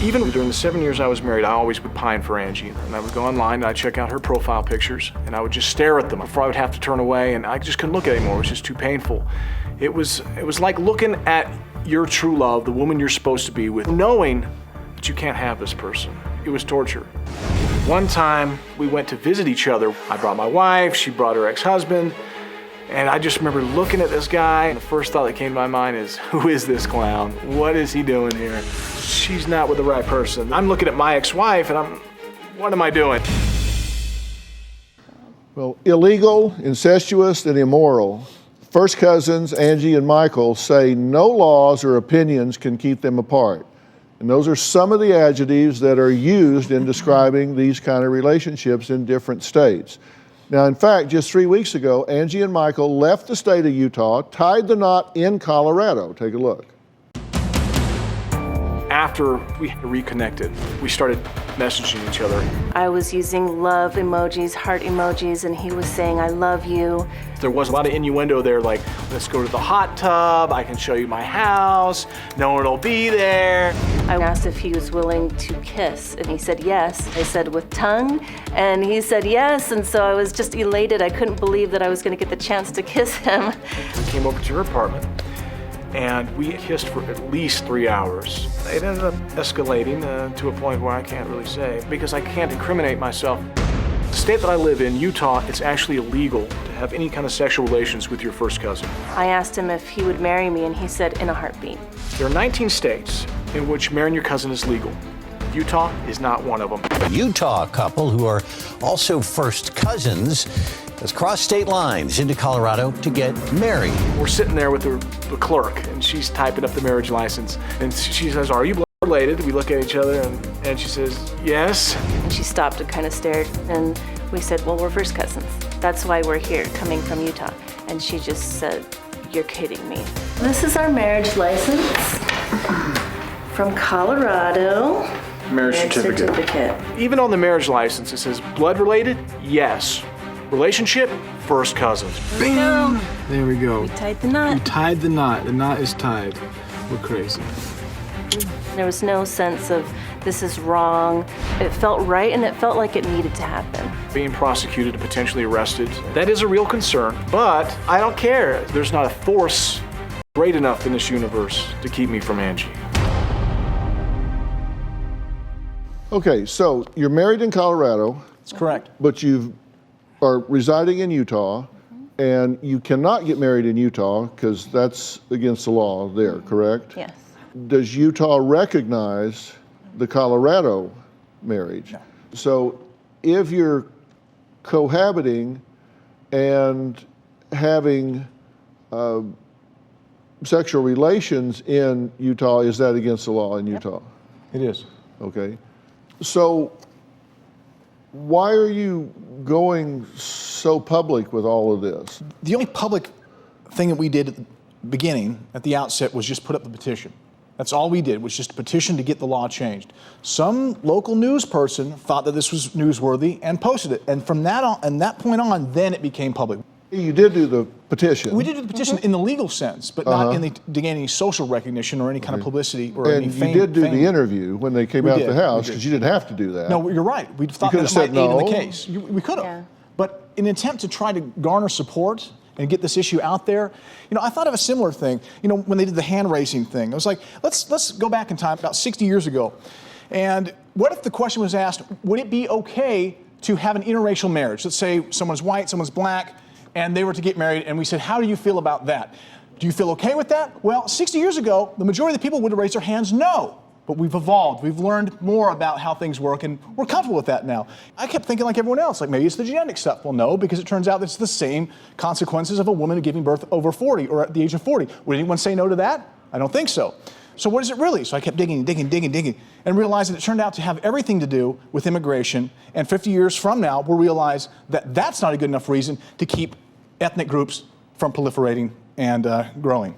Even during the 7 years I was married, I always would pine for Angie. And I would go online and I'd check out her profile pictures and I would just stare at them before I would have to turn away, and I just couldn't look at it anymore. It was just too painful. It was like looking at your true love, the woman you're supposed to be with, knowing that you can't have this person. It was torture. One time we went to visit each other. I brought my wife, she brought her ex-husband, and I just remember looking at this guy, and the first thought that came to my mind is, who is this clown? What is he doing here? She's not with the right person. I'm looking at my ex-wife and what am I doing? Well, illegal, incestuous, and immoral. First cousins, Angie and Michael, say no laws or opinions can keep them apart. And those are some of the adjectives that are used in describing these kind of relationships in different states. Now, in fact, just 3 weeks ago, Angie and Michael left the state of Utah, tied the knot in Colorado. Take a look. After we reconnected, we started messaging each other. I was using love emojis, heart emojis, and he was saying, I love you. There was a lot of innuendo there, like, let's go to the hot tub, I can show you my house, no one will be there. I asked if he was willing to kiss, and he said yes. I said, with tongue? And he said yes, and so I was just elated. I couldn't believe that I was gonna get the chance to kiss him. We came over to her apartment, and we kissed for at least 3 hours. It ended up escalating to a point where I can't really say, because I can't incriminate myself. The state that I live in, Utah, it's actually illegal to have any kind of sexual relations with your first cousin. I asked him if he would marry me, and he said, in a heartbeat. There are 19 states in which marrying your cousin is legal. Utah is not one of them. A Utah couple who are also first cousins has crossed state lines into Colorado to get married. We're sitting there with the clerk, and she's typing up the marriage license. And she says, are you blood related? We look at each other, and she says, yes. And she stopped and kind of stared, and we said, well, we're first cousins. That's why we're here, coming from Utah. And she just said, you're kidding me. This is our marriage license from Colorado. Marriage certificate. Even on the marriage license, it says blood related, yes. Relationship, first cousins. Bing! There we go. We tied the knot. You tied the knot. The knot is tied. We're crazy. There was no sense of this is wrong. It felt right, and it felt like it needed to happen. Being prosecuted and potentially arrested, that is a real concern, but I don't care. There's not a force great enough in this universe to keep me from Angie. Okay, so you're married in Colorado. That's correct. But you are residing in Utah, and you cannot get married in Utah because that's against the law there, correct? Yes. Does Utah recognize the Colorado marriage? No. So if you're cohabiting and having sexual relations in Utah, is that against the law in Utah? It is. Okay. So why are you going so public with all of this? The only public thing that we did at the beginning, at the outset, was just put up the petition. That's all we did, was just a petition to get the law changed. Some local news person thought that this was newsworthy and posted it. And from that on, and that point on, then it became public. You did do the petition. We did do the petition in the legal sense, but not in the, to gain any social recognition or any kind of publicity or any fame. And you did do the interview when they came out the house, because you didn't have to do that. No, you're right. We thought that it might aid in the case. We could have. Yeah. But in an attempt to try to garner support and get this issue out there, you know, I thought of a similar thing. You know, when they did the hand raising thing, I was like, let's go back in time about 60 years ago. And what if the question was asked, would it be okay to have an interracial marriage? Let's say someone's white, someone's black, and they were to get married, and we said, how do you feel about that? Do you feel okay with that? Well, 60 years ago, the majority of the people would have raised their hands no. But we've evolved. We've learned more about how things work, and we're comfortable with that now. I kept thinking like everyone else, like maybe it's the genetic stuff. Well, no, because it turns out that it's the same consequences of a woman giving birth over 40 or at the age of 40. Would anyone say no to that? I don't think so. So what is it really? So I kept digging, and realized that it turned out to have everything to do with immigration. And 50 years from now, we'll realize that that's not a good enough reason to keep ethnic groups from proliferating and growing.